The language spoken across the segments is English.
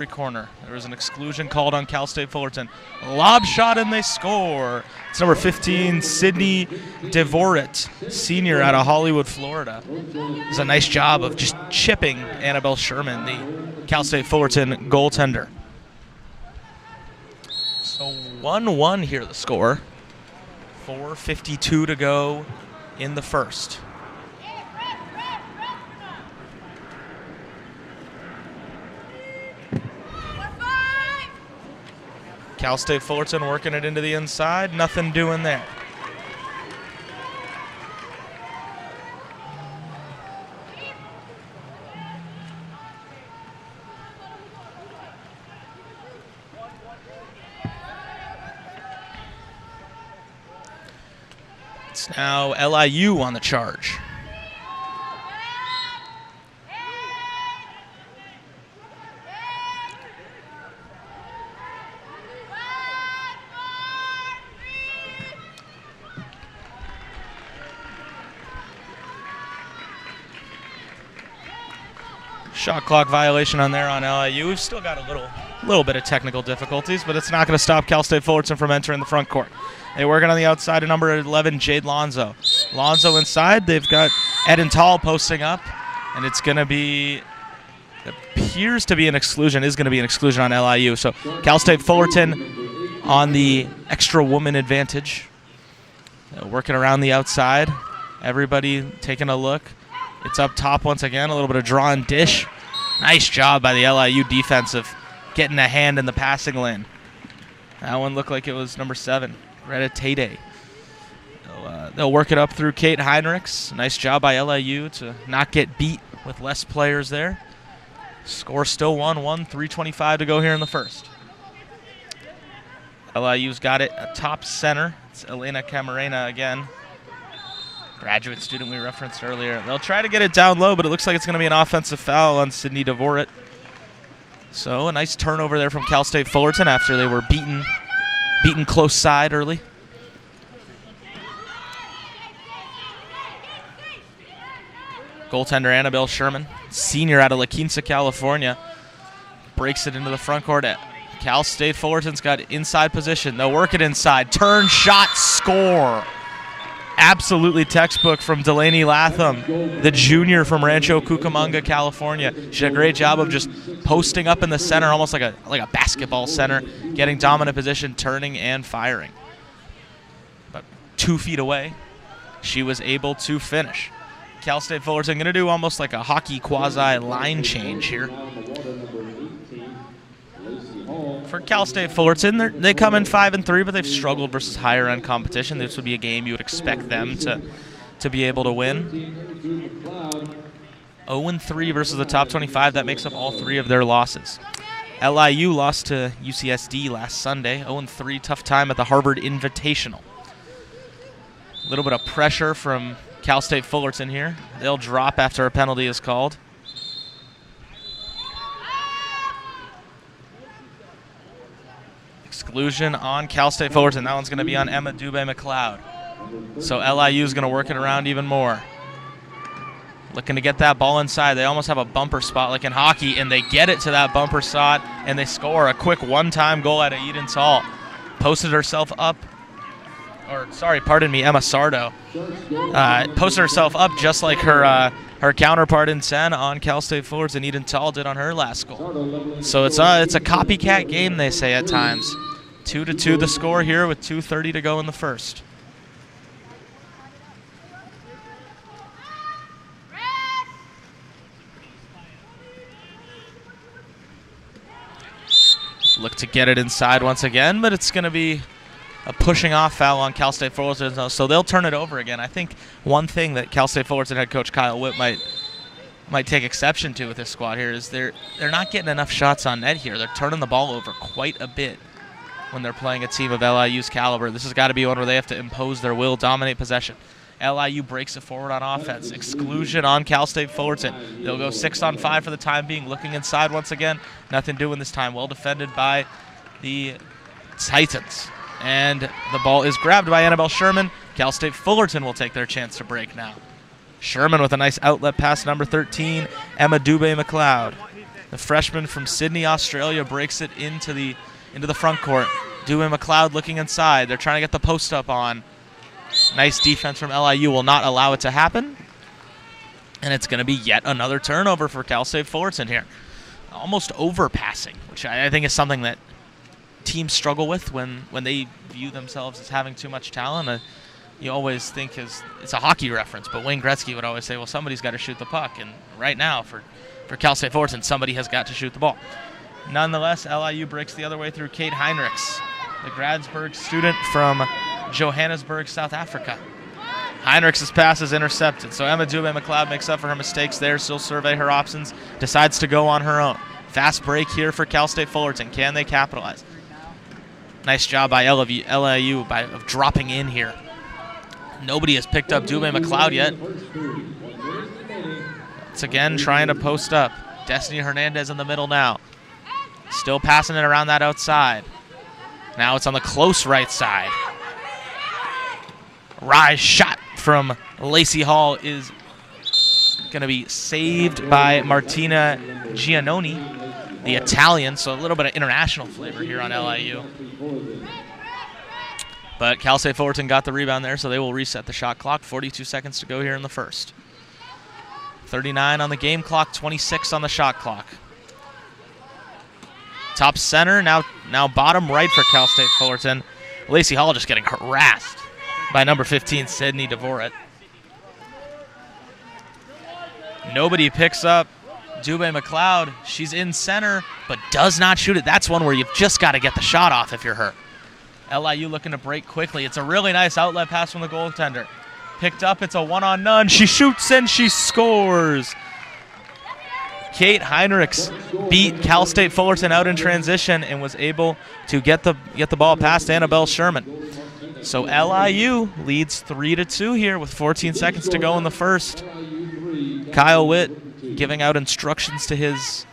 corner. There was an exclusion called on Cal State Fullerton. Lob shot and they score. It's number 15, Sydney Devoret, senior out of Hollywood, Florida. Does a nice job of just chipping Annabelle Sherman, the Cal State Fullerton goaltender. So 1-1 here, the score. 4:52 to go in the first. Cal State Fullerton working it into the inside. Nothing doing there. It's now LIU on the charge. Shot clock violation on there on LIU. We've still got a little bit of technical difficulties, but it's not going to stop Cal State Fullerton from entering the front court. They're working on the outside of number 11, Jade Lonzo. Lonzo inside. They've got Edental posting up, and it's going to be, appears to be an exclusion, is going to be an exclusion on LIU. So Cal State Fullerton on the extra woman advantage. Working around the outside. Everybody taking a look. It's up top once again, a little bit of draw and dish. Nice job by the LIU defense of getting a hand in the passing lane. That one looked like it was number 7, Greta Tate. They'll work it up through Kate Heinrichs. Nice job by LIU to not get beat with less players there. Score still 1-1, 3:25 to go here in the first. LIU's got it at top center. It's Elena Camarena again. Graduate student we referenced earlier. They'll try to get it down low, but it looks like it's going to be an offensive foul on Sydney Devoret. So a nice turnover there from Cal State Fullerton after they were beaten close side early. Goaltender Annabelle Sherman, senior out of La Quinta, California, breaks it into the front court. Cal State Fullerton's got inside position. They'll work it inside. Turn, shot, score. Absolutely textbook from Delaney Latham, the junior from Rancho Cucamonga, California. She did a great job of just posting up in the center, almost like a basketball center, getting dominant position, turning and firing. But 2 feet away, she was able to finish. Cal State Fullerton going to do almost like a hockey quasi line change here. For Cal State Fullerton, they come in 5-3, but they've struggled versus higher end competition. This would be a game you would expect them to be able to win. 0-3 versus the top 25. That makes up all 3 of their losses. LIU lost to UCSD last Sunday. 0-3, tough time at the Harvard Invitational. A little bit of pressure from Cal State Fullerton here. They'll drop after a penalty is called. Exclusion on Cal State Fullerton. That one's going to be on Emma Dubé-McLeod. So LIU is going to work it around even more. Looking to get that ball inside. They almost have a bumper spot like in hockey, and they get it to that bumper spot, and they score a quick one-time goal out of Edental. Posted herself up. Emma Sardo. Posted herself up just like her counterpart in Sen on Cal State Fullerton. Edental did on her last goal. So it's a copycat game, they say at times. 2-2 the score here with 2:30 to go in the first. Look to get it inside once again, but it's going to be a pushing off foul on Cal State Fullerton, so they'll turn it over again. I think one thing that Cal State Fullerton head coach Kyle Witt might take exception to with this squad here is they're not getting enough shots on net here. They're turning the ball over quite a bit when they're playing a team of LIU's caliber. This has got to be one where they have to impose their will, dominate possession. LIU breaks it forward on offense. Exclusion on Cal State Fullerton. They'll go 6-on-5 for the time being. Looking inside once again. Nothing doing this time. Well defended by the Titans. And the ball is grabbed by Annabelle Sherman. Cal State Fullerton will take their chance to break now. Sherman with a nice outlet pass, number 13, Emma Dubé-McLeod. The freshman from Sydney, Australia, breaks it into the front court. Dewey McLeod looking inside. They're trying to get the post up on. Nice defense from LIU will not allow it to happen. And it's going to be yet another turnover for Cal State Fullerton here. Almost overpassing, which I think is something that teams struggle with when they view themselves as having too much talent. You always think it's a hockey reference, but Wayne Gretzky would always say, well, somebody's got to shoot the puck. And right now, for Cal State Fullerton, somebody has got to shoot the ball. Nonetheless, LIU breaks the other way through Kate Heinrichs, the Gradsburg student from Johannesburg, South Africa. Heinrichs' pass is intercepted, so Emma Dubé-McLeod makes up for her mistakes there. She'll survey her options, decides to go on her own. Fast break here for Cal State Fullerton. Can they capitalize? Nice job by LIU of dropping in here. Nobody has picked up Dubé-McLeod yet. It's again trying to post up. Destiny Hernandez in the middle now. Still passing it around that outside. Now it's on the close right side. Rise shot from Lacey Hall is going to be saved by Martina Giannoni, the Italian, so a little bit of international flavor here on LIU. But Cal State Fullerton got the rebound there, so they will reset the shot clock. 42 seconds to go here in the first. 39 on the game clock, 26 on the shot clock. Top center, now bottom right for Cal State Fullerton. Lacey Hall just getting harassed by number 15, Sydney Dvorak. Nobody picks up Dubé-McLeod. She's in center, but does not shoot it. That's one where you've just got to get the shot off if you're her. LIU looking to break quickly. It's a really nice outlet pass from the goaltender. Picked up, it's a one-on-none. She shoots and she scores. Kate Heinrichs beat Cal State Fullerton out in transition and was able to get the ball past Annabelle Sherman. So LIU leads 3-2 here with 14 seconds to go in the first. Kyle Witt giving out instructions to his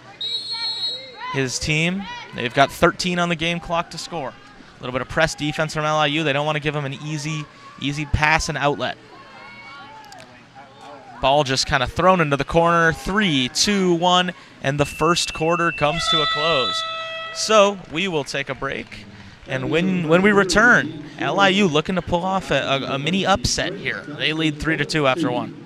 team. They've got 13 on the game clock to score. A little bit of press defense from LIU. They don't want to give them an easy pass and outlet. Ball just kind of thrown into the corner. 3, 2, 1, and the first quarter comes to a close. So we will take a break. And when we return, LIU looking to pull off a mini upset here. They lead 3-2 after one.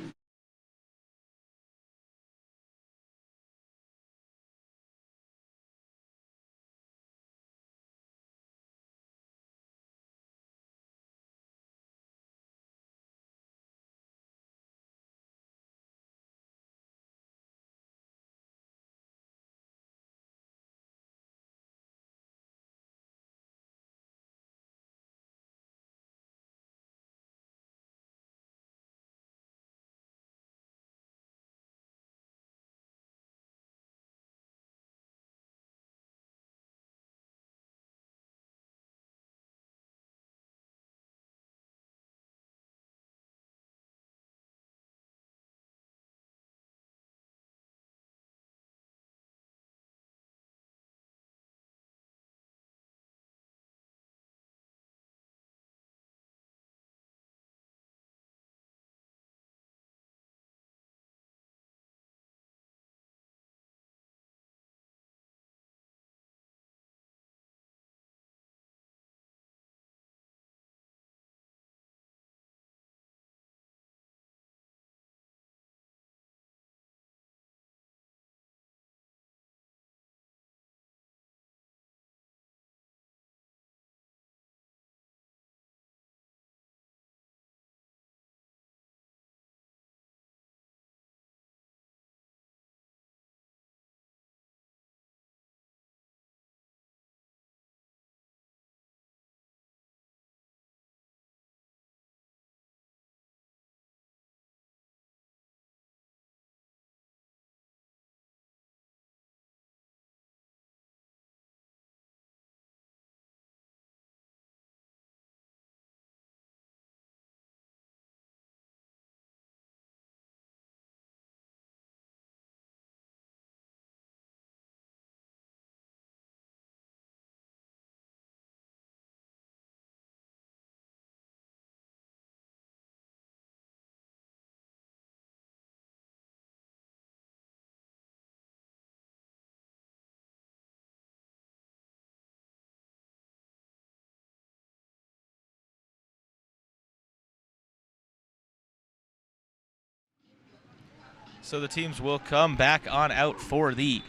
So the teams will come back on out for the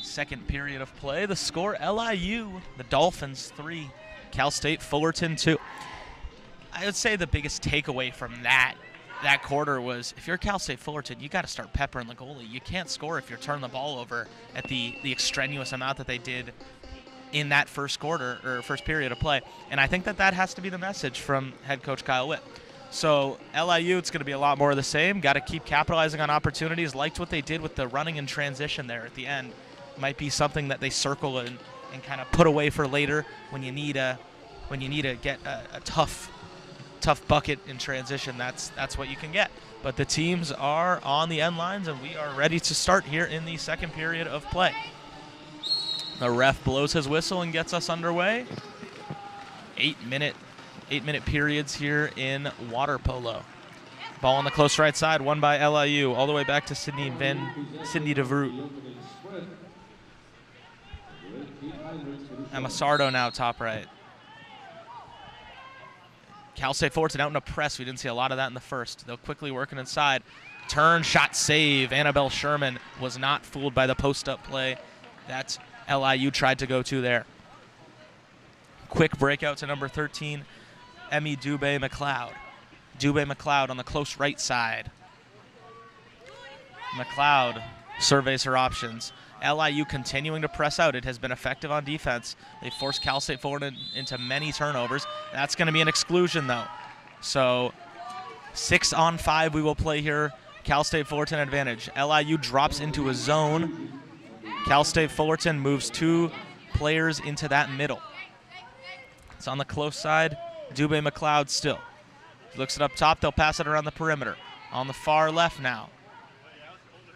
second period of play. The score, LIU, the Dolphins 3, Cal State Fullerton 2. I would say the biggest takeaway from that quarter was, if you're Cal State Fullerton, you got to start peppering the goalie. You can't score if you're turning the ball over at the extraneous amount that they did in that first quarter or first period of play. And I think that has to be the message from head coach Kyle Witt. So LIU, it's going to be a lot more of the same. Got to keep capitalizing on opportunities. Liked what they did with the running and transition there at the end. Might be something that they circle and kind of put away for later when you need to get a tough bucket in transition. That's what you can get. But the teams are on the end lines, and we are ready to start here in the second period of play. The ref blows his whistle and gets us underway. 8-minute periods here in water polo. Ball on the close right side, won by LIU, all the way back to Sydney DeVroot. Amasardo now top right. Cal State Fullerton out in a press. We didn't see a lot of that in the first. They'll quickly working inside. Turn, shot, save. Annabelle Sherman was not fooled by the post-up play that LIU tried to go to there. Quick breakout to number 13, Emmy Dubé-McLeod. Dubé-McLeod on the close right side. McLeod surveys her options. LIU continuing to press out. It has been effective on defense. They forced Cal State Fullerton into many turnovers. That's going to be an exclusion, though. So 6-on-5 we will play here. Cal State Fullerton advantage. LIU drops into a zone. Cal State Fullerton moves 2 players into that middle. It's on the close side. Dubé-McLeod still. Looks it up top. They'll pass it around the perimeter. On the far left now.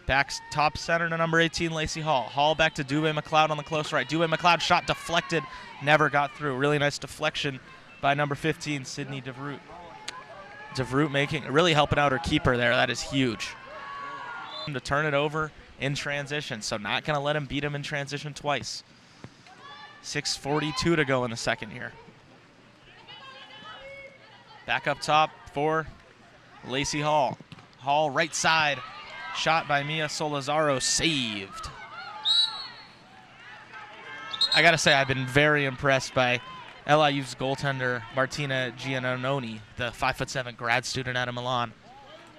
Back top center to number 18, Lacey Hall. Hall back to Dubé-McLeod on the close right. Dubé-McLeod shot deflected, never got through. Really nice deflection by number 15, Sydney DeVroot. DeVroot really helping out her keeper there. That is huge. To turn it over in transition, so not going to let him beat him in transition twice. 6:42 to go in the second here. Back up top for Lacey Hall. Hall right side. Shot by Mia Solazaro, saved. I got to say, I've been very impressed by LIU's goaltender, Martina Giannoni, the 5'7" grad student out of Milan,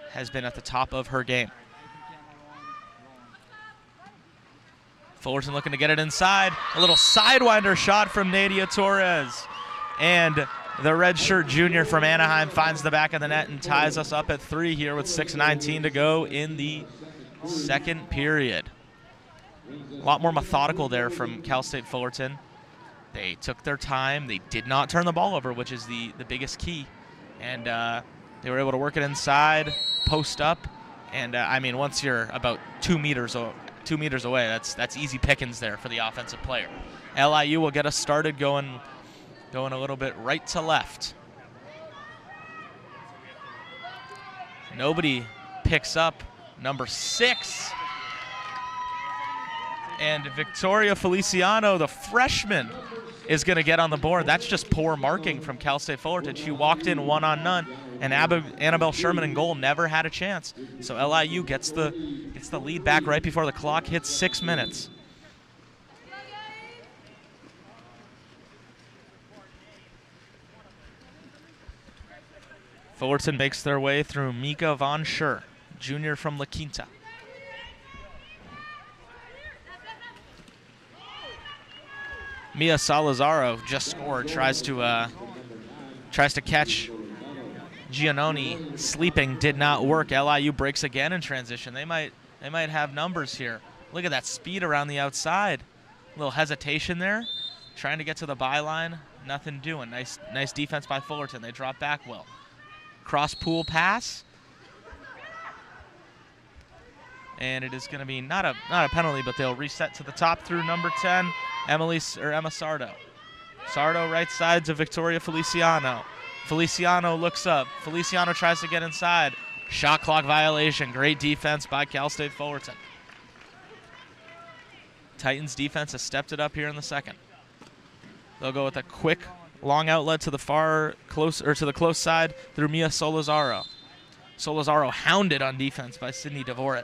has been at the top of her game. Fullerton looking to get it inside. A little sidewinder shot from Nadia Torres. And the redshirt junior from Anaheim finds the back of the net and ties us up at 3 here with 6:19 to go in the second period. A lot more methodical there from Cal State Fullerton. They took their time. They did not turn the ball over, which is the biggest key. And they were able to work it inside, post up. And, I mean, once you're about 2 meters away, that's easy pickings there for the offensive player. LIU will get us started going a little bit right to left. Nobody picks up number 6. And Victoria Feliciano, the freshman, is going to get on the board. That's just poor marking from Cal State Fullerton. She walked in 1-on-none, and Annabelle Sherman in goal never had a chance. So LIU gets the lead back right before the clock hits 6 minutes. Fullerton makes their way through Mika Von Scher, junior from La Quinta. Mia Salazaro just scored, tries to catch Giannoni sleeping, did not work. LIU breaks again in transition. They might have numbers here. Look at that speed around the outside. A little hesitation there, trying to get to the byline, nothing doing. Nice defense by Fullerton. They drop back well. Cross pool pass. And it is going to be not a penalty, but they'll reset to the top through number 10, Emma Sardo. Sardo right side to Victoria Feliciano. Feliciano looks up. Feliciano tries to get inside. Shot clock violation. Great defense by Cal State Fullerton. Titans defense has stepped it up here in the second. They'll go with a quick long outlet to the close side through Mia Solazaro. Solazaro hounded on defense by Sydney DeVroot.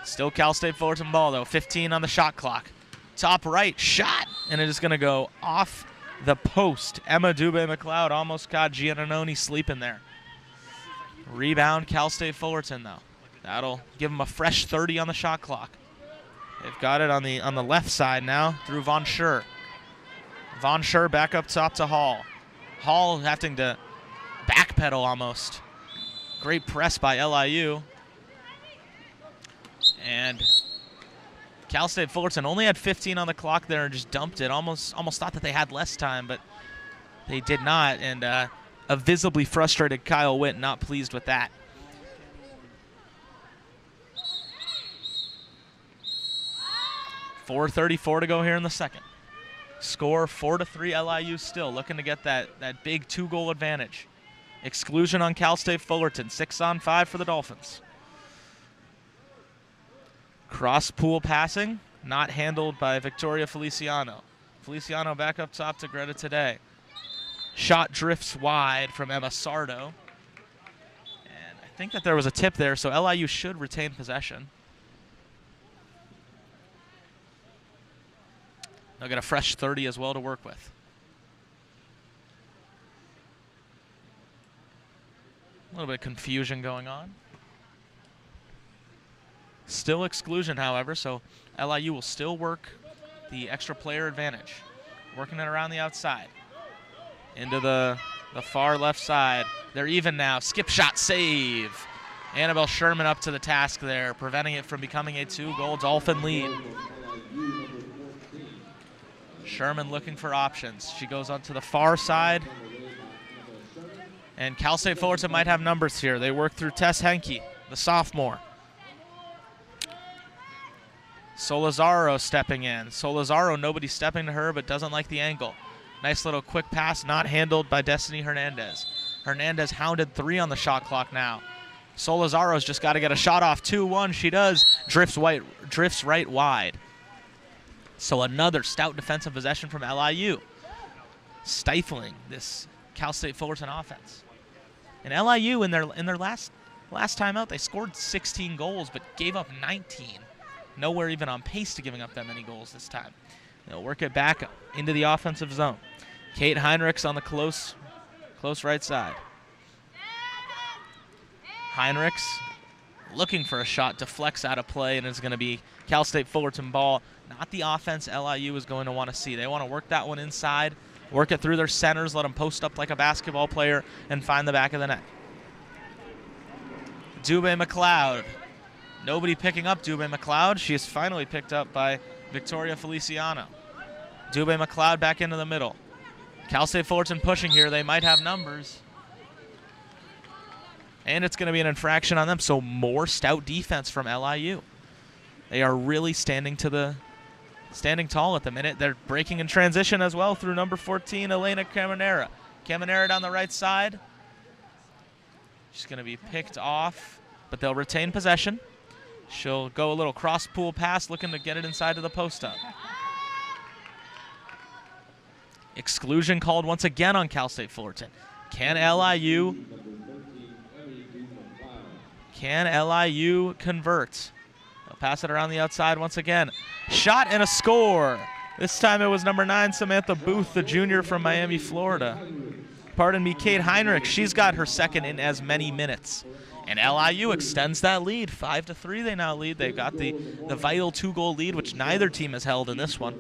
Still Cal State Fullerton ball, though. 15 on the shot clock. Top right, shot, and it is going to go off the post. Emma Dubé-McLeod almost got Giannanoni sleeping there. Rebound, Cal State Fullerton, though. That'll give them a fresh 30 on the shot clock. They've got it on the left side now through Von Scher. Von Scher back up top to Hall. Hall having to backpedal almost. Great press by LIU. And Cal State Fullerton only had 15 on the clock there and just dumped it. Almost thought that they had less time, but they did not. And a visibly frustrated Kyle Witt not pleased with that. .434 to go here in the second. Score 4-3 LIU still, looking to get that big 2-goal advantage. Exclusion on Cal State Fullerton, 6 on 5 for the Dolphins. Cross pool passing, not handled by Victoria Feliciano. Feliciano back up top to Greta Today. Shot drifts wide from Emma Sardo. And I think that there was a tip there, so LIU should retain possession. They'll get a fresh 30 as well to work with. A little bit of confusion going on. Still exclusion, however, so LIU will still work the extra player advantage. Working it around the outside. Into the far left side. They're even now. Skip shot save. Annabelle Sherman up to the task there, preventing it from becoming a 2-goal Dolphin lead. Sherman looking for options. She goes onto the far side. And Cal State Fullerton might have numbers here. They work through Tess Henke, the sophomore. Solazaro stepping in. Solazaro, nobody stepping to her, but doesn't like the angle. Nice little quick pass, not handled by Destiny Hernandez. Hernandez hounded 3 on the shot clock now. Solazaro's just got to get a shot off. 2-1, she does. Drifts right wide. So another stout defensive possession from LIU, stifling this Cal State Fullerton offense. And LIU in their last time out, they scored 16 goals but gave up 19. Nowhere even on pace to giving up that many goals this time. They'll work it back into the offensive zone. Kate Heinrichs on the close right side. Heinrichs looking for a shot, deflects out of play, and it's going to be Cal State Fullerton ball. Not the offense LIU is going to want to see. They want to work that one inside, work it through their centers, let them post up like a basketball player, and find the back of the net. Dubé-McLeod. Nobody picking up Dubé-McLeod. She is finally picked up by Victoria Feliciano. Dubé-McLeod back into the middle. Cal State Fullerton pushing here. They might have numbers. And it's going to be an infraction on them, so more stout defense from LIU. They are really standing tall at the minute. They're breaking in transition as well through number 14, Elena Caminera. Caminera down the right side. She's going to be picked off, but they'll retain possession. She'll go a little cross-pool pass, looking to get it inside to the post-up. Exclusion called once again on Cal State Fullerton. Can LIU convert? They'll pass it around the outside once again. Shot and a score. This time it was number 9, Samantha Booth, the junior from Miami, Florida. Pardon me, Kate Heinrich. She's got her second in as many minutes. And LIU extends that lead. 5-3 they now lead. They've got the vital 2-goal lead, which neither team has held in this one.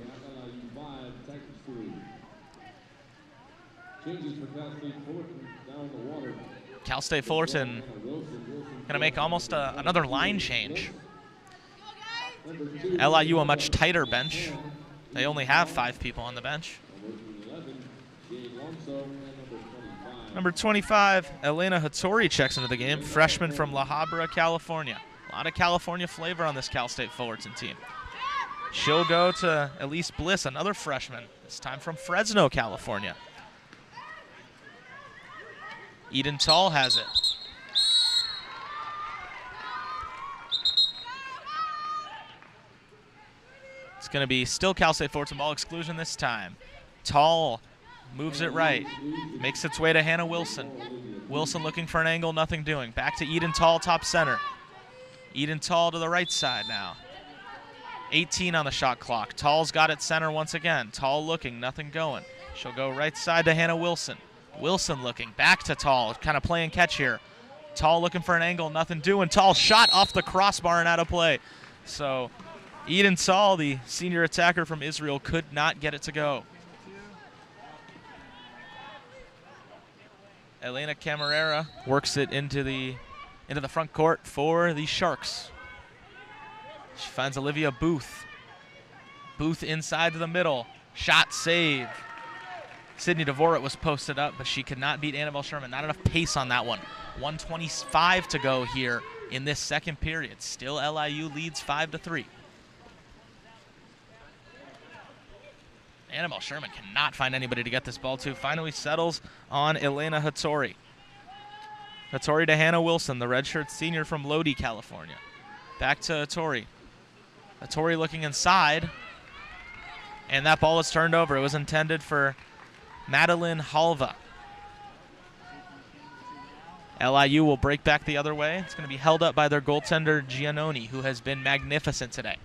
Cal State Fullerton going to make almost another line change. LIU a much tighter bench. They only have 5 people on the bench. Number 25, Elena Hattori checks into the game, freshman from La Habra, California. A lot of California flavor on this Cal State Fullerton team. She'll go to Elise Bliss, another freshman, this time from Fresno, California. Eden Tall has it. It's going to be still Cal State Fullerton ball, exclusion this time. Tall moves it right, makes its way to Hannah Wilson. Wilson looking for an angle, nothing doing. Back to Eden Tall, top center. Eden Tall to the right side now. 18 on the shot clock. Tall's got it center once again. Tall looking, nothing going. She'll go right side to Hannah Wilson. Wilson looking, back to Tall, kind of playing catch here. Tall looking for an angle, nothing doing. Tall shot off the crossbar and out of play. So Eden Tall, the senior attacker from Israel, could not get it to go. Elena Camarera works it into the front court for the Sharks. She finds Olivia Booth. Booth inside to the middle. Shot saved. Sydney Dvorak was posted up, but she could not beat Annabelle Sherman. Not enough pace on that one. 1:25 to go here in this second period. Still LIU leads 5-3. Annabelle Sherman cannot find anybody to get this ball to. Finally settles on Elena Hattori. Hattori to Hannah Wilson, the redshirt senior from Lodi, California. Back to Hattori. Hattori looking inside, and that ball is turned over. It was intended for Madeline Halva. LIU will break back the other way. It's going to be held up by their goaltender, Giannoni, who has been magnificent today.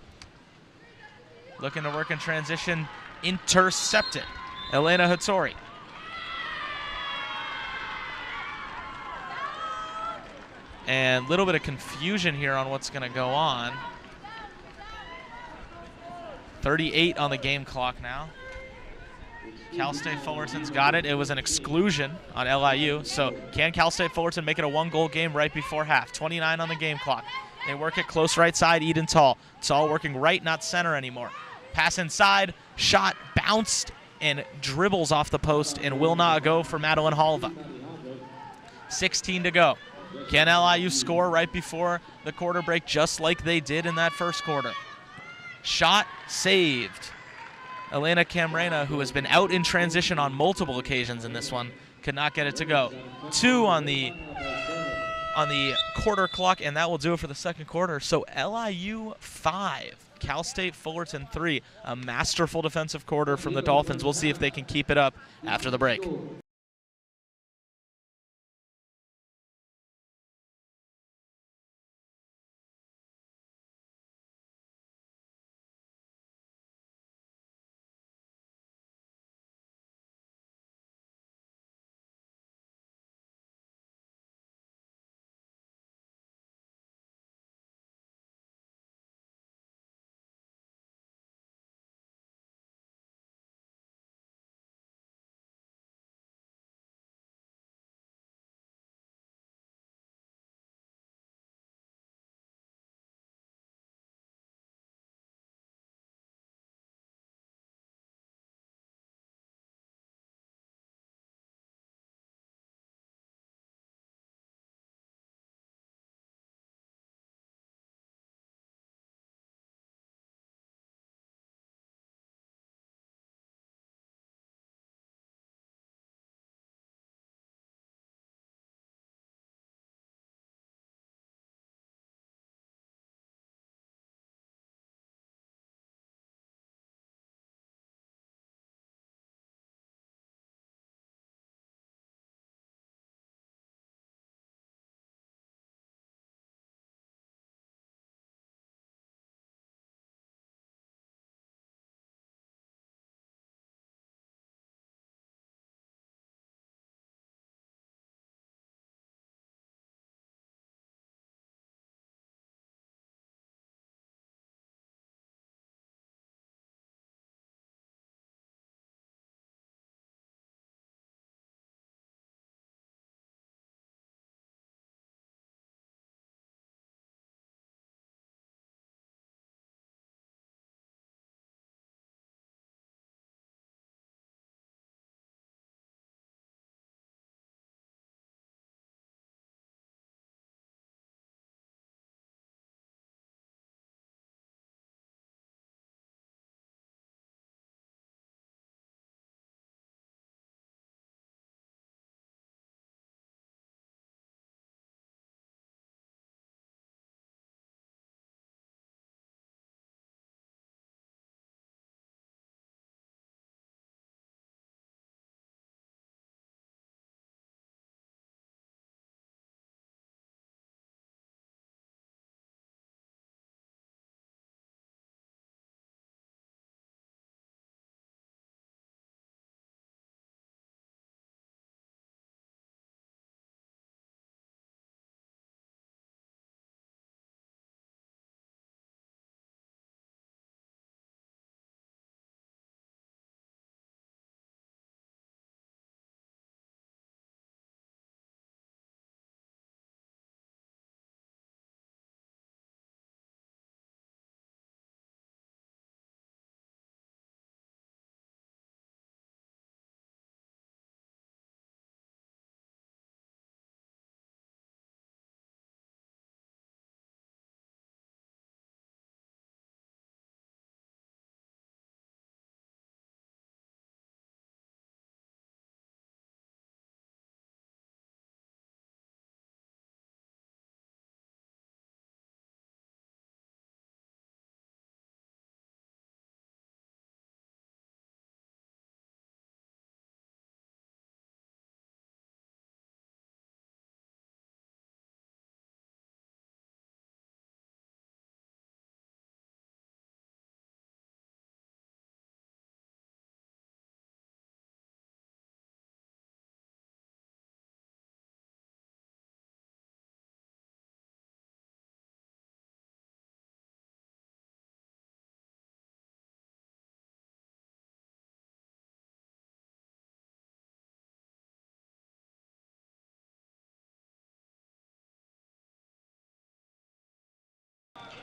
Looking to work in transition, intercepted. Elena Hattori. And a little bit of confusion here on what's going to go on. 38 on the game clock now. Cal State Fullerton's got it. It was an exclusion on LIU. So can Cal State Fullerton make it a one-goal game right before half? 29 on the game clock. They work it close right side, Eden Tall. Tall working right, not center anymore. Pass inside, shot bounced and dribbles off the post and will not go for Madeline Halva. 16 to go. Can LIU score right before the quarter break just like they did in that first quarter? Shot saved. Elena Camarena, who has been out in transition on multiple occasions in this one, could not get it to go. 2 on the quarter clock, and that will do it for the second quarter. So LIU 5, Cal State Fullerton 3. A masterful defensive quarter from the Dolphins. We'll see if they can keep it up after the break.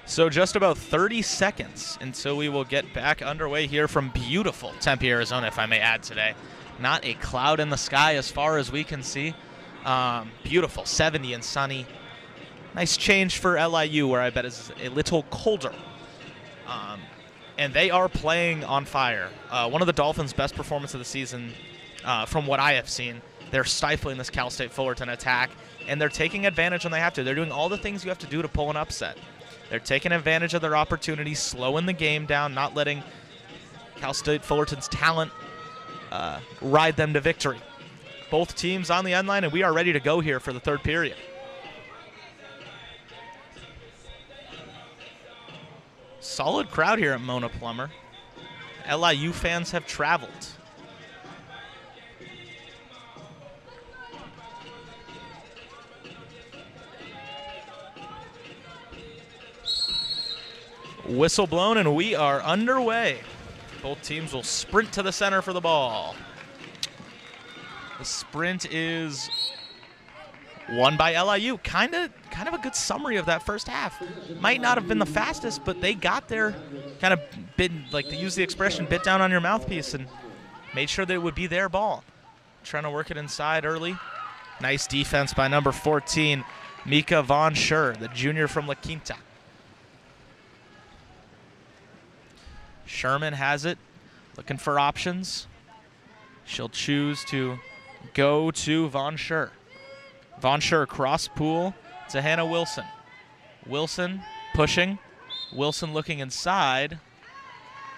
So just about 30 seconds until we will get back underway here from beautiful Tempe, Arizona, if I may add today. Not a cloud in the sky as far as we can see. Beautiful, 70 and sunny. Nice change for LIU, where I bet is a little colder. And they are playing on fire. One of the Dolphins' best performance of the season, from what I have seen. They're stifling this Cal State Fullerton attack, and they're taking advantage when they have to. They're doing all the things you have to do to pull an upset. They're taking advantage of their opportunities, slowing the game down, not letting Cal State Fullerton's talent ride them to victory. Both teams on the end line, and we are ready to go here for the third period. Solid crowd here at Mona Plummer. LIU fans have traveled. Whistle blown, and we are underway. Both teams will sprint to the center for the ball. The sprint is won by LIU. Kind of a good summary of that first half. Might not have been the fastest, but they got there, kind of bit, like to use the expression, bit down on your mouthpiece and made sure that it would be their ball. Trying to work it inside early. Nice defense by number 14, Mika Von Schur, the junior from La Quinta. Sherman has it, looking for options. She'll choose to go to Von Schur. Von Schur cross pool to Hannah Wilson. Wilson pushing. Wilson looking inside.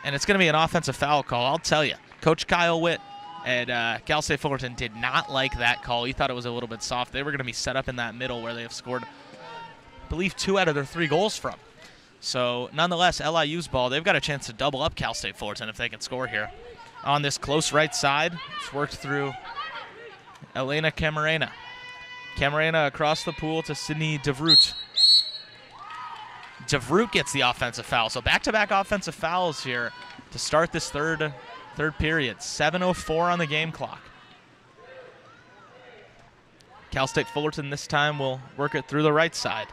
And it's going to be an offensive foul call, I'll tell you. Coach Kyle Witt at Cal State Fullerton did not like that call. He thought it was a little bit soft. They were going to be set up in that middle where they have scored, I believe, 2 out of their 3 goals from. So, nonetheless, LIU's ball, they've got a chance to double up Cal State Fullerton if they can score here. On this close right side, it's worked through Elena Camarena. Camarena across the pool to Sydney DeVroot. DeVroot gets the offensive foul. So back-to-back offensive fouls here to start this third period. 7:04 on the game clock. Cal State Fullerton this time will work it through the right side.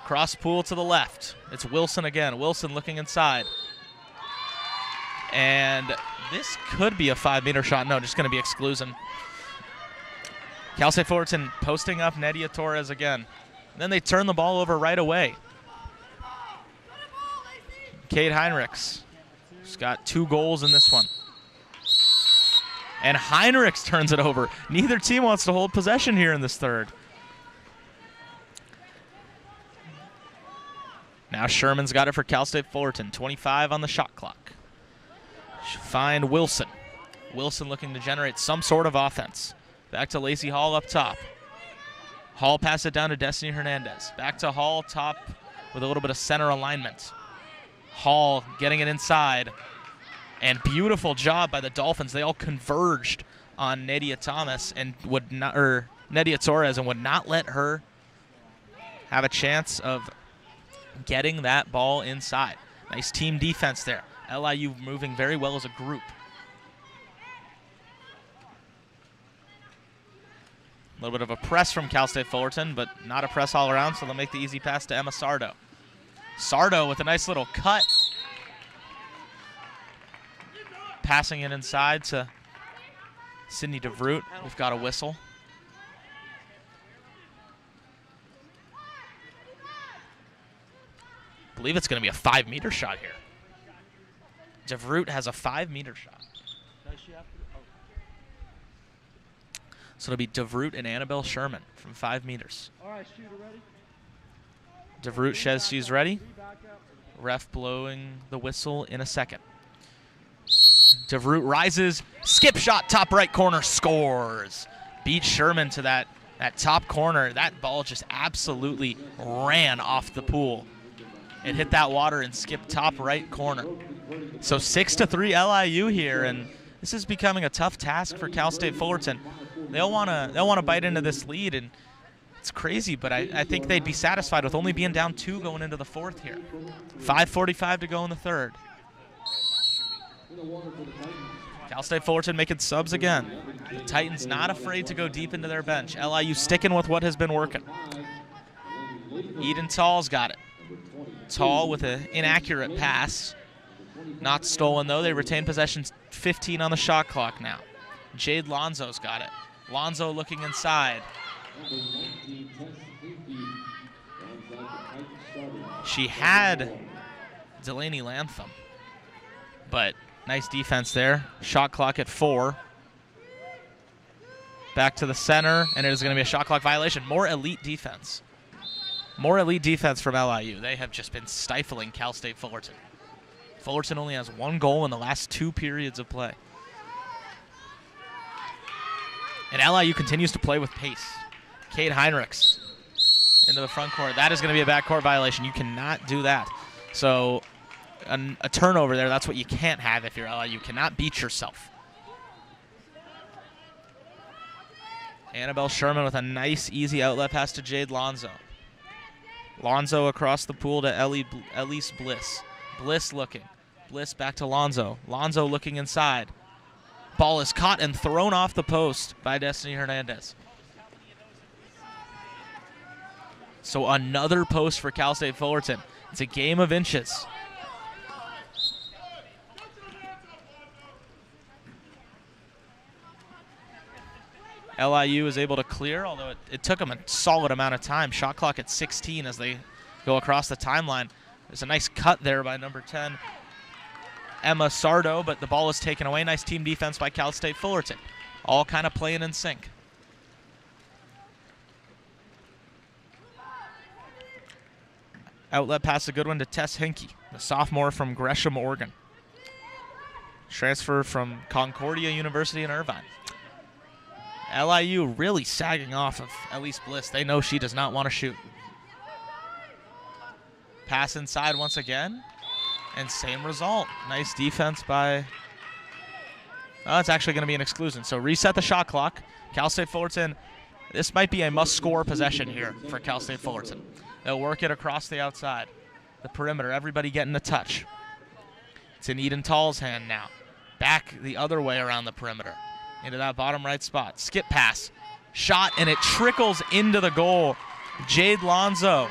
Cross pool to the left. It's Wilson again. Wilson looking inside. And this could be a 5-meter shot. No, just going to be exclusion. Cal State Fullerton posting up Nedia Torres again. Then they turn the ball over right away. Kate Heinrichs. She's got 2 goals in this one. And Heinrichs turns it over. Neither team wants to hold possession here in this third. Now Sherman's got it for Cal State Fullerton. 25 on the shot clock. She'll find Wilson. Wilson looking to generate some sort of offense. Back to Lacey Hall up top. Hall passes it down to Destiny Hernandez. Back to Hall top with a little bit of center alignment. Hall getting it inside. And beautiful job by the Dolphins. They all converged on Nadia Thomas and would not, or Nedia Torres, and would not let her have a chance of getting that ball inside. Nice team defense there. LIU moving very well as a group. A little bit of a press from Cal State Fullerton, but not a press all around, so they'll make the easy pass to Emma Sardo. Sardo with a nice little cut. Passing it inside to Sydney DeVroot. We've got a whistle. I believe it's going to be a 5-meter shot here. DeVroot has a 5-meter shot. So it'll be DeVroot and Annabelle Sherman from 5 meters. All right, shooter ready? DeVroot says she's ready. Ref blowing the whistle in a second. DeVroot rises, skip shot, top right corner, scores. Beats Sherman to that top corner. That ball just absolutely ran off the pool. It hit that water and skipped top right corner. So 6-3 LIU here, and this is becoming a tough task for Cal State Fullerton. They'll want to bite into this lead, and it's crazy, but I think they'd be satisfied with only being down 2 going into the 4th here. 5:45 to go in the 3rd. Cal State Fullerton making subs again. The Titans not afraid to go deep into their bench. LIU sticking with what has been working. Eden Tall's got it. Tall with an inaccurate pass. Not stolen, though. They retain possession, 15 on the shot clock now. Jade Lonzo's got it. Lonzo looking inside. She had Delaney Lantham, but nice defense there. Shot clock at 4. Back to the center, and it is going to be a shot clock violation. More elite defense. More elite defense from LIU. They have just been stifling Cal State Fullerton. Fullerton only has 1 goal in the last 2 periods of play. And LIU continues to play with pace. Kate Heinrichs into the front court. That is going to be a backcourt violation. You cannot do that. So a turnover there, that's what you can't have if you're LIU. You cannot beat yourself. Annabelle Sherman with a nice, easy outlet pass to Jade Lonzo. Lonzo across the pool to Elise Bliss. Bliss looking. Bliss back to Lonzo. Lonzo looking inside. Ball is caught and thrown off the post by Destiny Hernandez. So another post for Cal State Fullerton. It's a game of inches. LIU is able to clear, although it took them a solid amount of time. Shot clock at 16 as they go across the timeline. There's a nice cut there by number 10, Emma Sardo, but the ball is taken away. Nice team defense by Cal State Fullerton. All kind of playing in sync. Outlet pass, a good one to Tess Hinkie, the sophomore from Gresham, Oregon. Transfer from Concordia University in Irvine. LIU really sagging off of Elise Bliss. They know she does not want to shoot. Pass inside once again, and same result. Nice defense by... Oh, it's actually going to be an exclusion. So reset the shot clock. Cal State Fullerton, this might be a must-score possession here for Cal State Fullerton. They'll work it across the outside. The perimeter, everybody getting a touch. It's in Eden Tall's hand now. Back the other way around the perimeter. Into that bottom right spot. Skip pass. Shot, and it trickles into the goal. Jade Lonzo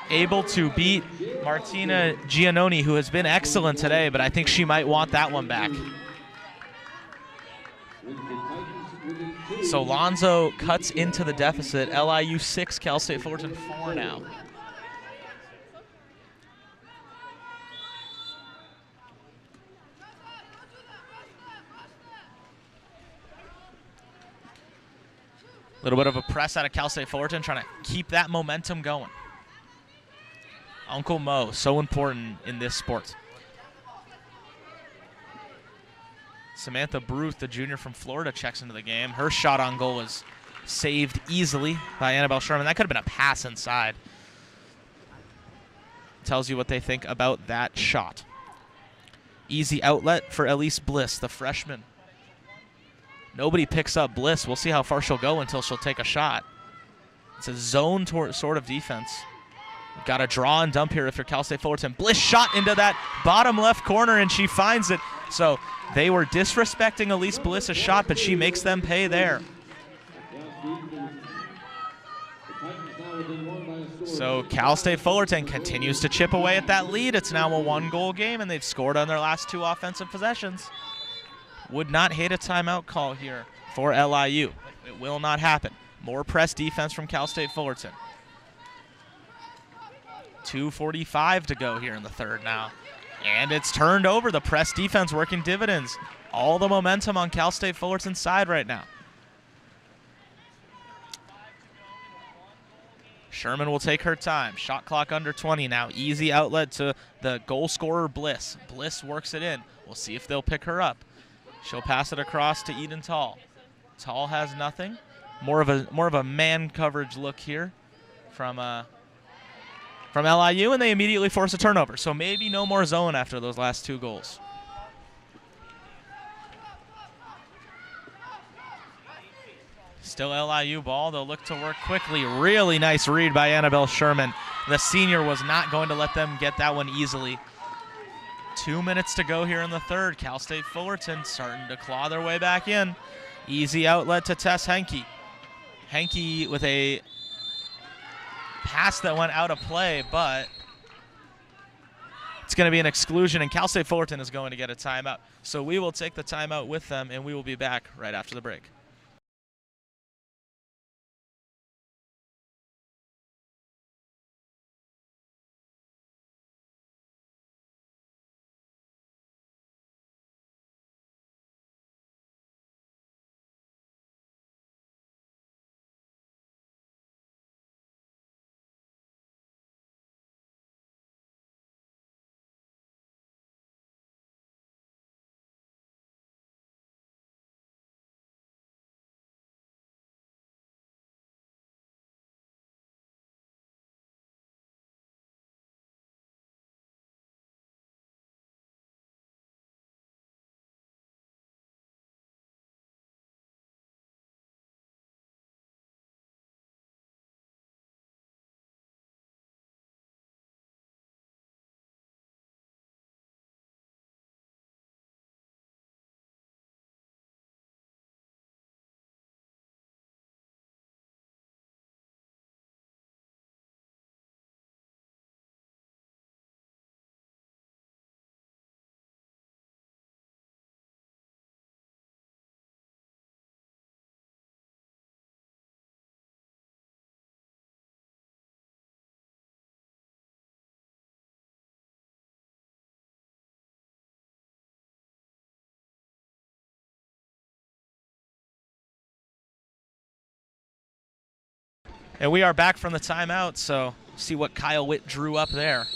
able to beat Martina Giannoni, who has been excellent today, but I think she might want that one back. So Lonzo cuts into the deficit. LIU 6, Cal State Fullerton 4 now. A little bit of a press out of Cal State Fullerton, trying to keep that momentum going. Uncle Mo, so important in this sport. Samantha Bruth, the junior from Florida, checks into the game. Her shot on goal was saved easily by Annabelle Sherman. That could have been a pass inside. Tells you what they think about that shot. Easy outlet for Elise Bliss, the freshman. Nobody picks up Bliss. We'll see how far she'll go until she'll take a shot. It's a zone sort of defense. Got a draw and dump here if you're Cal State Fullerton. Bliss shot into that bottom left corner, and she finds it. So they were disrespecting Elise Bliss's shot, but she makes them pay there. So Cal State Fullerton continues to chip away at that lead. It's now a 1-goal game, and they've scored on their last 2 offensive possessions. Would not hate a timeout call here for LIU. It will not happen. More press defense from Cal State Fullerton. 2:45 to go here in the third now. And it's turned over. The press defense working dividends. All the momentum on Cal State Fullerton's side right now. Sherman will take her time. Shot clock under 20 now. Easy outlet to the goal scorer, Bliss. Bliss works it in. We'll see if they'll pick her up. She'll pass it across to Eden Tall. Tall has nothing. More of a man coverage look here from LIU, and they immediately force a turnover. So maybe no more zone after those last 2 goals. Still LIU ball. They'll look to work quickly. Really nice read by Annabelle Sherman. The senior was not going to let them get that one easily. 2 minutes to go here in the third. Cal State Fullerton starting to claw their way back in. Easy outlet to Tess Henke. Henke with a pass that went out of play, but It's going to be an exclusion, and Cal State Fullerton is going to get a timeout. So we will take the timeout with them, and we will be back right after the break. And we are back from the timeout, so see what Kyle Witt drew up there.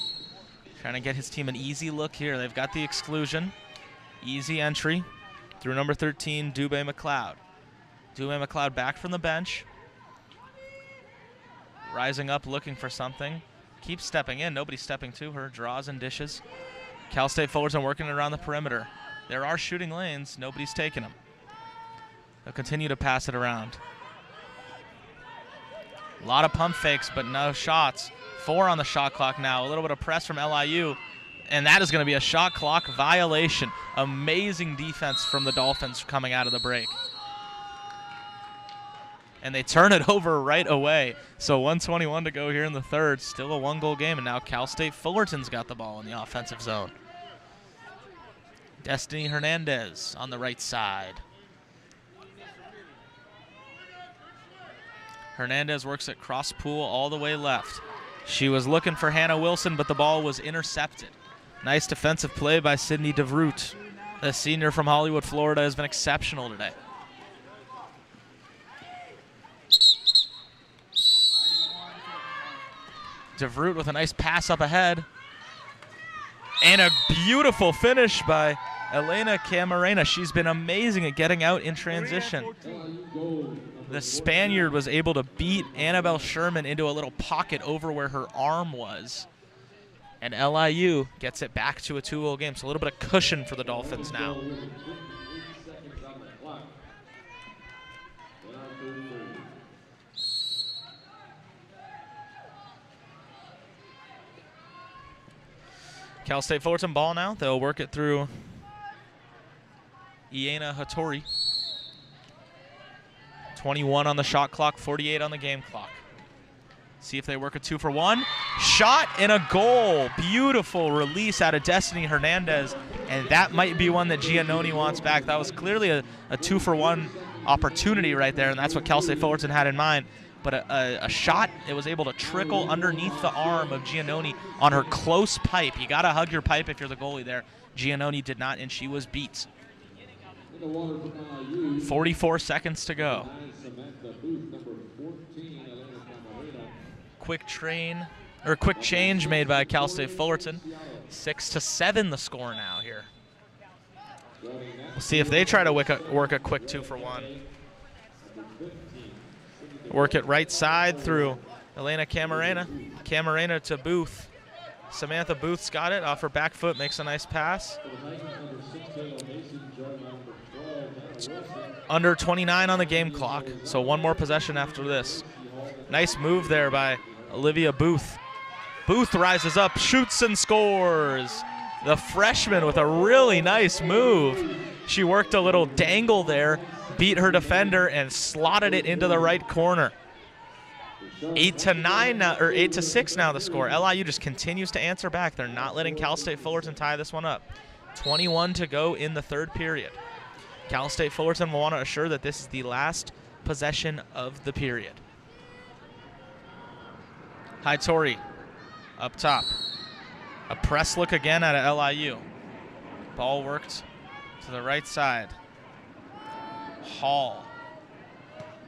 Trying to get his team an easy look here. They've got the exclusion. Easy entry through number 13, Dubé McLeod. Dubé McLeod back from the bench. Rising up, looking for something. Keeps stepping in. Nobody's stepping to her. Draws and dishes. Cal State Fullerton working around the perimeter. There are shooting lanes. Nobody's taking them. They'll continue to pass it around. A lot of pump fakes, but no shots. 4 on the shot clock now. A little bit of press from LIU, and that is going to be a shot clock violation. Amazing defense from the Dolphins coming out of the break. And they turn it over right away. So 1:21 to go here in the third. Still a 1-goal game, and now Cal State Fullerton's got the ball in the offensive zone. Destiny Hernandez on the right side. Hernandez works at cross pool all the way left. She was looking for Hannah Wilson, but the ball was intercepted. Nice defensive play by Sydney DeVroot. The senior from Hollywood, Florida, has been exceptional today. DeVroot with a nice pass up ahead. And a beautiful finish by Elena Camarena. She's been amazing at getting out in transition. The Spaniard was able to beat Annabelle Sherman into a little pocket over where her arm was. And LIU gets it back to a 2-goal game. So a little bit of cushion for the Dolphins now. Cal State Fullerton ball now. They'll work it through Iena Hattori. 21 on the shot clock, 48 on the game clock. See if they work a 2-for-1. Shot and a goal. Beautiful release out of Destiny Hernandez. And that might be one that Giannoni wants back. That was clearly a 2-for-1 opportunity right there, and that's what Cal State Fullerton had in mind. But a shot, it was able to trickle underneath the arm of Giannoni on her close pipe. You got to hug your pipe if you're the goalie there. Giannoni did not, and she was beat. 44 seconds to go. Quick change made by Cal State Fullerton. 6-7 the score now here. We'll see if they try to work a quick 2-for-1. Work it right side through Elena Camarena. Camarena to Booth. Samantha Booth's got it off her back foot, makes a nice pass. Under 29 on the game clock, so one more possession after this. Nice move there by Olivia Booth. Booth rises up, shoots and scores. The freshman with a really nice move. She worked a little dangle there, beat her defender, and slotted it into the right corner. 8-9 now, or 8-6 now the score. LIU just continues to answer back. They're not letting Cal State Fullerton tie this one up. 21 to go in the third period. Cal State Fullerton will want to assure that this is the last possession of the period. Hi, Tori, up top. A press look again at LIU. Ball worked to the right side. Hall.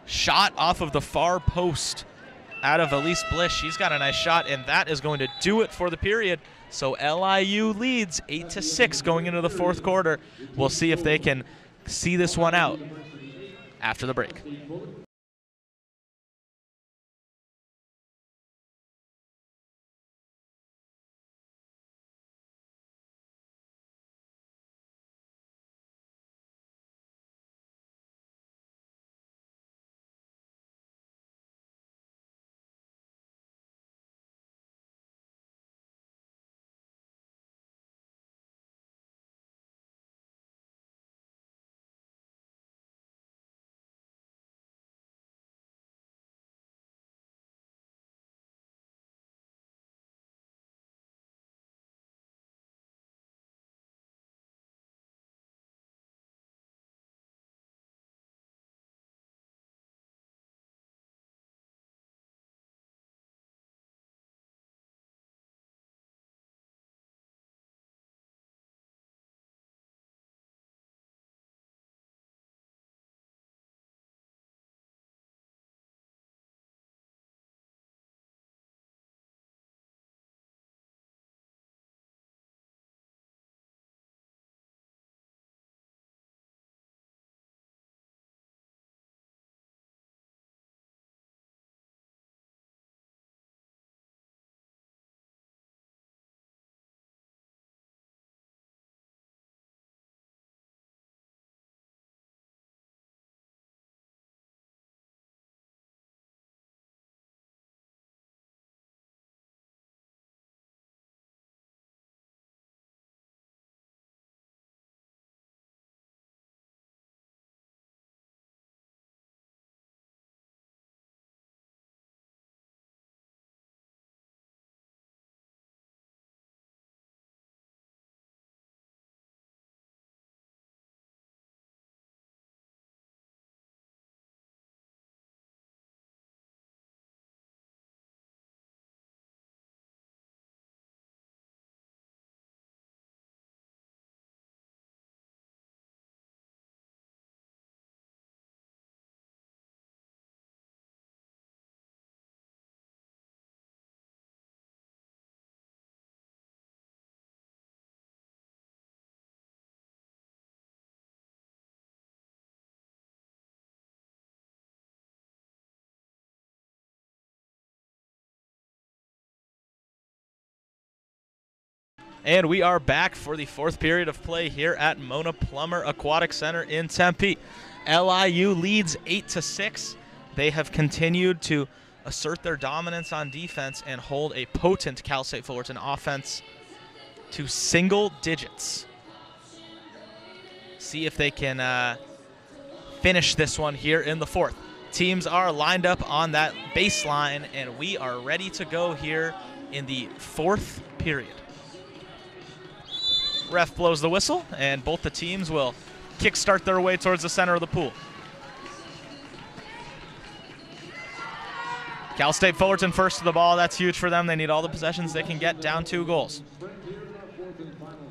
Shot off of the far post out of Elise Bliss. She's got a nice shot, and that is going to do it for the period. So LIU leads 8-6 going into the fourth quarter. We'll see if they can see this one out after the break. And we are back for the fourth period of play here at Mona Plummer Aquatic Center in Tempe. LIU leads 8-6. They have continued to assert their dominance on defense and hold a potent Cal State Fullerton offense to single digits. See if they can finish this one here in the fourth. Teams are lined up on that baseline, and we are ready to go here in the fourth period. Ref blows the whistle, and both the teams will kickstart their way towards the center of the pool. Cal State Fullerton first to the ball. That's huge for them. They need all the possessions they can get, down 2 goals.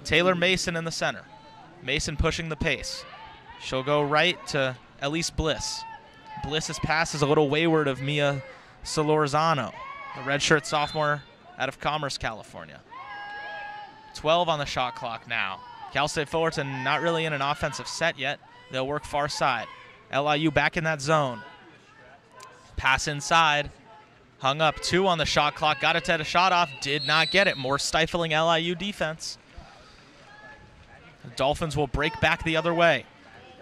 Taylor Mason in the center. Mason pushing the pace. She'll go right to Elise Bliss. Bliss's pass is a little wayward of Mia Solorzano, the redshirt sophomore out of Commerce, California. 12 on the shot clock now. Cal State Fullerton not really in an offensive set yet. They'll work far side. LIU back in that zone. Pass inside. Hung up. 2 on the shot clock. Got it to head a shot off. Did not get it. More stifling LIU defense. The Dolphins will break back the other way.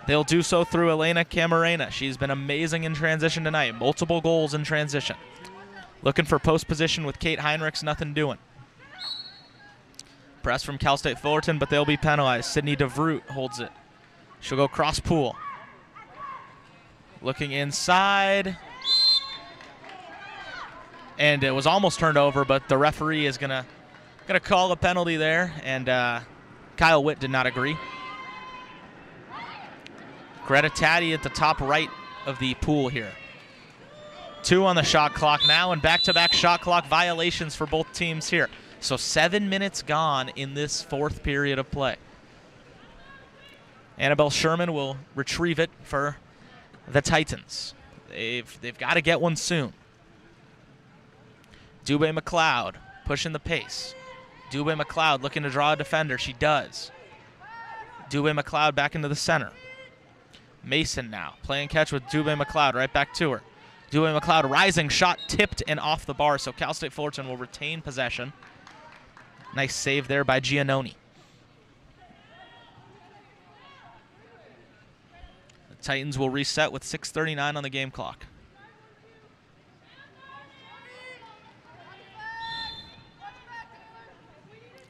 They'll do so through Elena Camarena. She's been amazing in transition tonight. Multiple goals in transition. Looking for post position with Kate Heinrichs. Nothing doing. Press from Cal State Fullerton, but they'll be penalized. Sydney DeVroot holds it. She'll go cross pool. Looking inside. and it was almost turned over, but the referee is gonna call a penalty there, and Kyle Witt did not agree. Greta Taddy at the top right of the pool here. 2 on the shot clock now, and back-to-back shot clock violations for both teams here. So 7 minutes gone in this fourth period of play. Annabelle Sherman will retrieve it for the Titans. They've got to get one soon. Dubé McLeod pushing the pace. Dubé McLeod looking to draw a defender. She does. Dubé McLeod back into the center. Mason now playing catch with Dubé McLeod right back to her. Dubé McLeod rising shot tipped and off the bar, so Cal State Fullerton will retain possession. Nice save there by Giannoni. The Titans will reset with 6:39 on the game clock.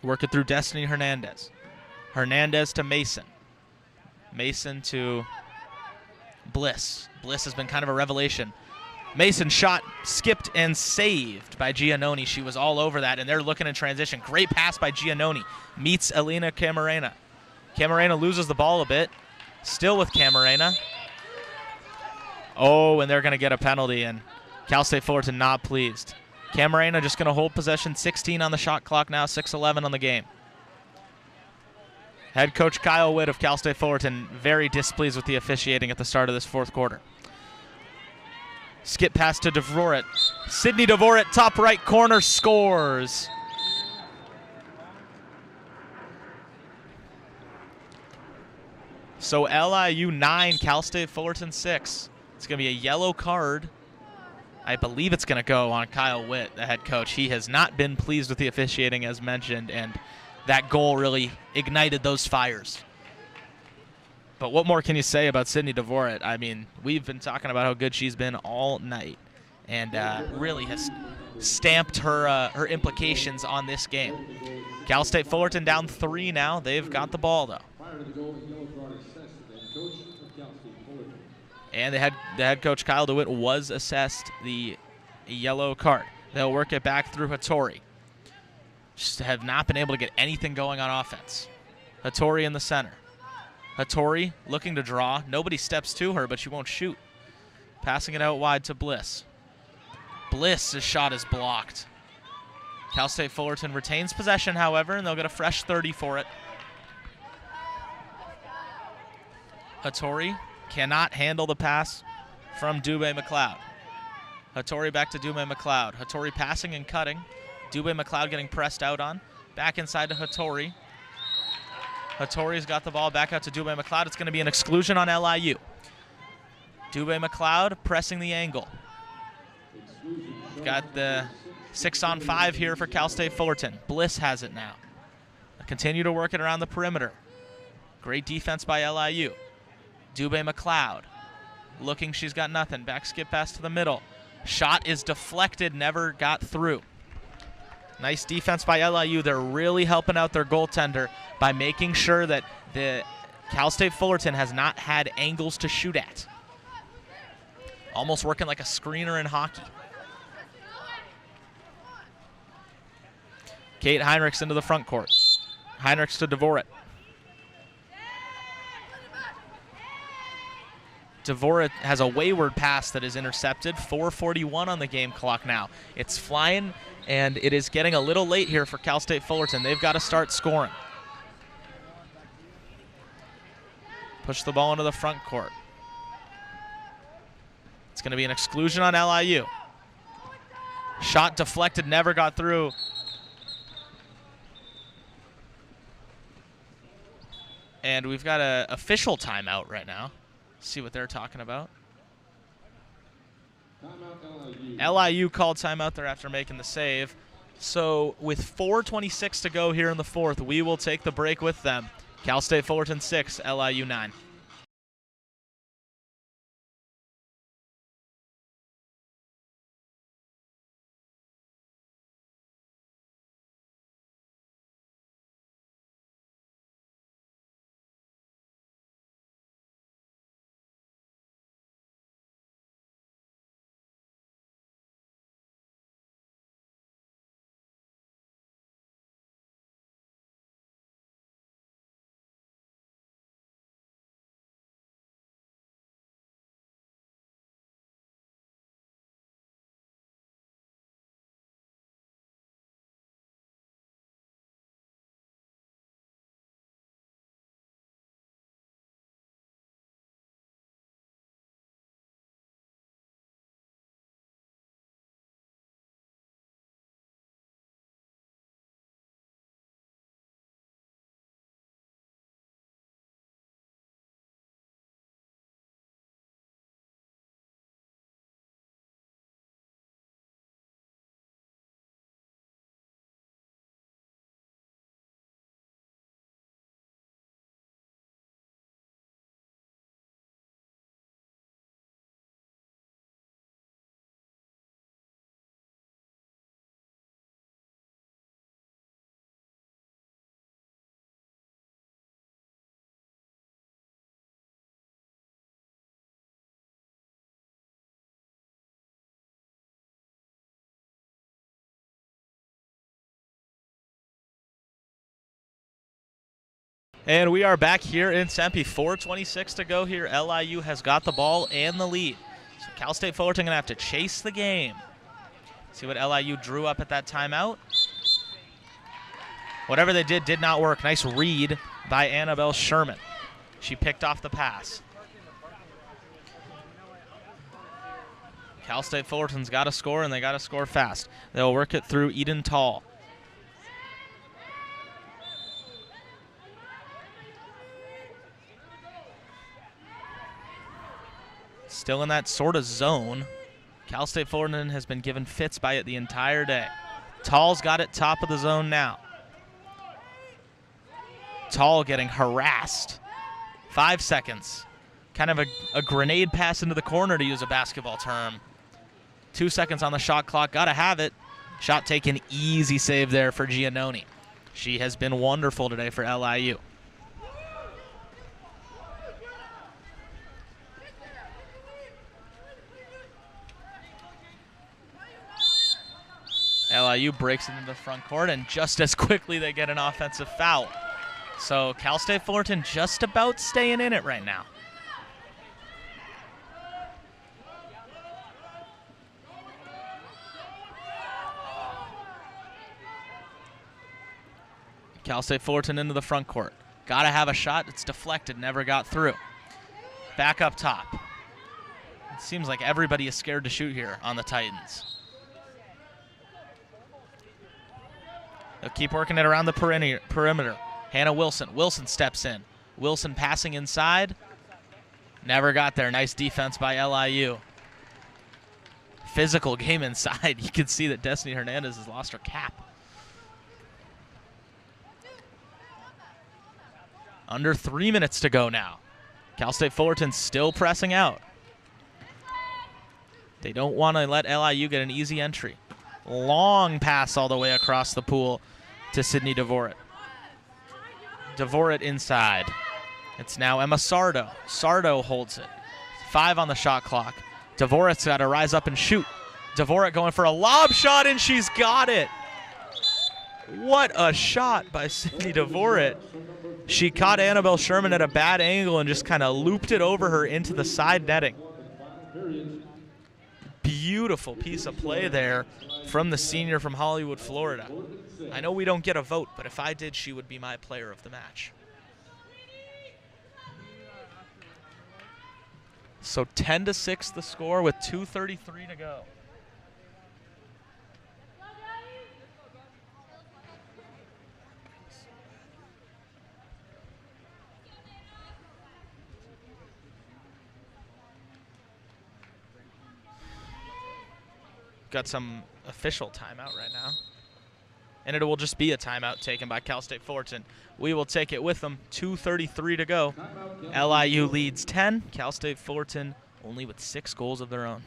Work it through Destiny Hernandez. Hernandez to Mason. Mason to Bliss. Bliss has been kind of a revelation. Mason shot, skipped, and saved by Giannoni. She was all over that, and they're looking in transition. Great pass by Giannoni. Meets Elena Camarena. Camarena loses the ball a bit. Still with Camarena. Oh, and they're going to get a penalty, and Cal State Fullerton not pleased. Camarena just going to hold possession. 16 on the shot clock now, 6:11 on the game. Head coach Kyle Witt of Cal State Fullerton very displeased with the officiating at the start of this fourth quarter. Skip pass to Dvoret. Sydney Dvoret, top right corner, scores. So LIU 9, Cal State Fullerton 6. It's going to be a yellow card. I believe it's going to go on Kyle Witt, the head coach. He has not been pleased with the officiating, as mentioned, and that goal really ignited those fires. But what more can you say about Sydney Dvoret? I mean, we've been talking about how good she's been all night, and really has stamped her implications on this game. Cal State Fullerton down 3 now. They've got the ball, though. And the head coach, Kyle DeWitt, was assessed the yellow card. They'll work it back through Hattori. Just have not been able to get anything going on offense. Hattori in the center. Hattori looking to draw. Nobody steps to her, but she won't shoot. Passing it out wide to Bliss. Bliss's shot is blocked. Cal State Fullerton retains possession, however, and they'll get a fresh 30 for it. Hattori cannot handle the pass from Dubé McLeod. Hattori back to Dubé McLeod. Hattori passing and cutting. Dubé McLeod getting pressed out on. Back inside to Hattori. Hattori's got the ball back out to Dubé McLeod. It's going to be an exclusion on LIU. Dubé McLeod pressing the angle. Got the 6-on-5 here for Cal State Fullerton. Bliss has it now. Continue to work it around the perimeter. Great defense by LIU. Dubé McLeod looking, she's got nothing. Back skip pass to the middle. Shot is deflected, never got through. Nice defense by LIU. They're really helping out their goaltender by making sure that the Cal State Fullerton has not had angles to shoot at. Almost working like a screener in hockey. Kate Heinrichs into the front court. Heinrichs to Dvoret. Dvoret has a wayward pass that is intercepted. 4:41 on the game clock now. It's flying, and it is getting a little late here for Cal State Fullerton. They've got to start scoring. Push the ball into the front court. It's going to be an exclusion on LIU. Shot deflected, never got through. And we've got an official timeout right now. See what they're talking about. LIU called timeout there after making the save. So with 4:26 to go here in the fourth, we will take the break with them. Cal State Fullerton 6, LIU 9. And we are back here in Tempe. 4:26 to go here. LIU has got the ball and the lead. So Cal State Fullerton going to have to chase the game. See what LIU drew up at that timeout. Whatever they did not work. Nice read by Annabelle Sherman. She picked off the pass. Cal State Fullerton's got to score, and they got to score fast. They'll work it through Eden Tall. Still in that sort of zone. Cal State Fullerton has been given fits by it the entire day. Tall's got it top of the zone now. Tall getting harassed. 5 seconds. Kind of a grenade pass into the corner, to use a basketball term. 2 seconds on the shot clock. Got to have it. Shot taken. Easy save there for Giannoni. She has been wonderful today for LIU. LIU breaks it into the front court, and just as quickly they get an offensive foul. So Cal State Fullerton just about staying in it right now. Cal State Fullerton into the front court. Got to have a shot. It's deflected. Never got through. Back up top. It seems like everybody is scared to shoot here on the Titans. They'll keep working it around the perimeter. Hannah Wilson. Wilson steps in. Wilson passing inside. Never got there. Nice defense by LIU. Physical game inside. You can see that Destiny Hernandez has lost her cap. Under 3 minutes to go now. Cal State Fullerton still pressing out. They don't want to let LIU get an easy entry. Long pass all the way across the pool to Sydney Devoret. Devoret inside. It's now Emma Sardo. Sardo holds it. 5 on the shot clock. Devoret's got to rise up and shoot. Devoret going for a lob shot, and she's got it. What a shot by Sydney Devoret. She caught Annabelle Sherman at a bad angle and just kind of looped it over her into the side netting. Beautiful piece of play there from the senior from Hollywood, Florida. I know we don't get a vote, but if I did, she would be my player of the match. So 10-6 the score with 2:33 to go. Got some official timeout right now. And it will just be a timeout taken by Cal State Fullerton. We will take it with them. 2:33 to go. LIU leads 10. Cal State Fullerton only with 6 goals of their own.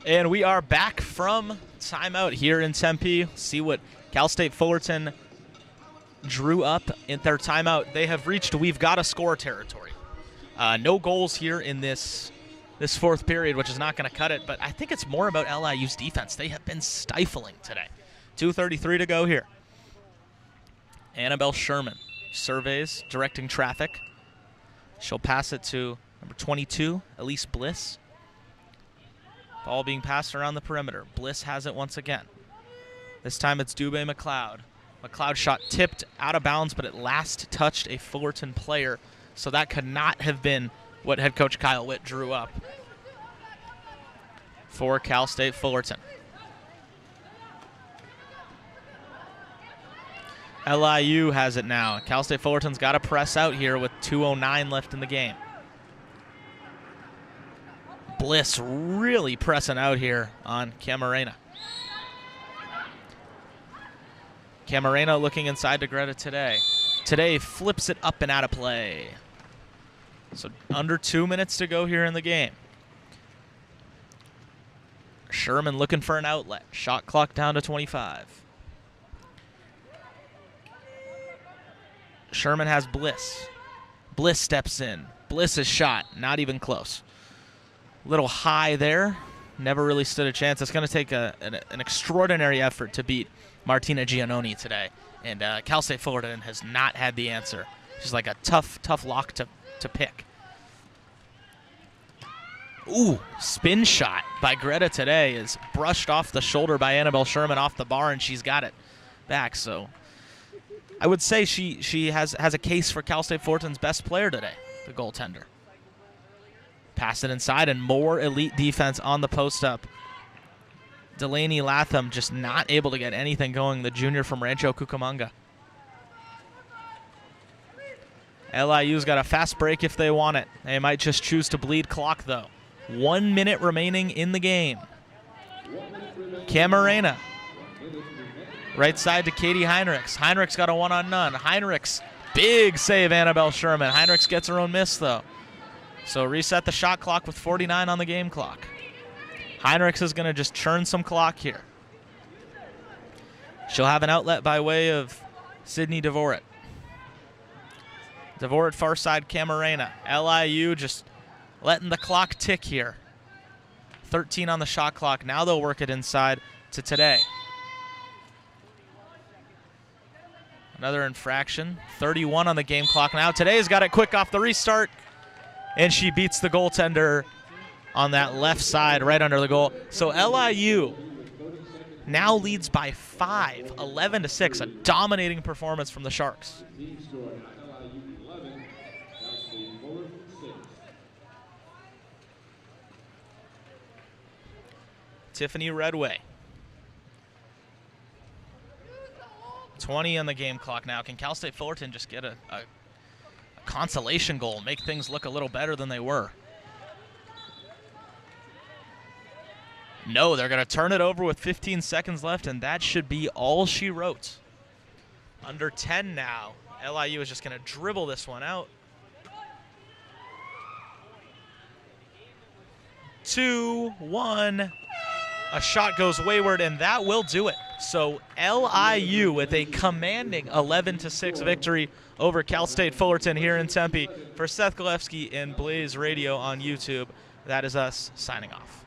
And we are back from timeout here in Tempe. See what Cal State Fullerton drew up in their timeout. They have reached we've got to score territory. No goals here in this fourth period, which is not going to cut it, but I think it's more about LIU's defense. They have been stifling today. 2:33 to go here. Annabelle Sherman surveys, directing traffic. She'll pass it to number 22, Elise Bliss. Ball being passed around the perimeter. Bliss has it once again. This time it's Dubé McLeod. McLeod shot tipped out of bounds, but it last touched a Fullerton player, so that could not have been what head coach Kyle Witt drew up for Cal State Fullerton. LIU has it now. Cal State Fullerton's got to press out here with 2:09 left in the game. Bliss really pressing out here on Camarena. Camarena looking inside to Greta today. Today flips it up and out of play. So under 2 minutes to go here in the game. Sherman looking for an outlet. Shot clock down to 25. Sherman has Bliss. Bliss steps in. Bliss's shot, not even close. Little high there. Never really stood a chance. It's going to take an extraordinary effort to beat Martina Giannoni today. And Cal State Fullerton has not had the answer. Just like a tough lock to pick. Ooh, spin shot by Greta today is brushed off the shoulder by Annabelle Sherman off the bar, and she's got it back. So I would say she has a case for Cal State Fullerton's best player today, the goaltender. Pass it inside, and more elite defense on the post-up. Delaney Latham just not able to get anything going, the junior from Rancho Cucamonga. LIU's got a fast break if they want it. They might just choose to bleed clock, though. 1 minute remaining in the game. Camarena. Right side to Katie Heinrichs. Heinrichs got a one-on-none. Heinrichs, big save, Annabelle Sherman. Heinrichs gets her own miss, though. So reset the shot clock with 49 on the game clock. Heinrichs is going to just churn some clock here. She'll have an outlet by way of Sydney Devoret. Devoret far side, Camarena. LIU just letting the clock tick here. 13 on the shot clock. Now they'll work it inside to Today. Another infraction. 31 on the game clock now. Today's got it quick off the restart. And she beats the goaltender on that left side right under the goal. So LIU now leads by 5, 11-6. A dominating performance from the Sharks. Tiffany Redway. 20 on the game clock now. Can Cal State Fullerton just get a consolation goal, make things look a little better than they were? No, they're going to turn it over with 15 seconds left, and that should be all she wrote. Under 10 now. LIU is just going to dribble this one out. 2-1. A shot goes wayward, and that will do it. So LIU with a commanding 11-6 victory over Cal State Fullerton here in Tempe. For Seth Golewski and Blaze Radio on YouTube, that is us signing off.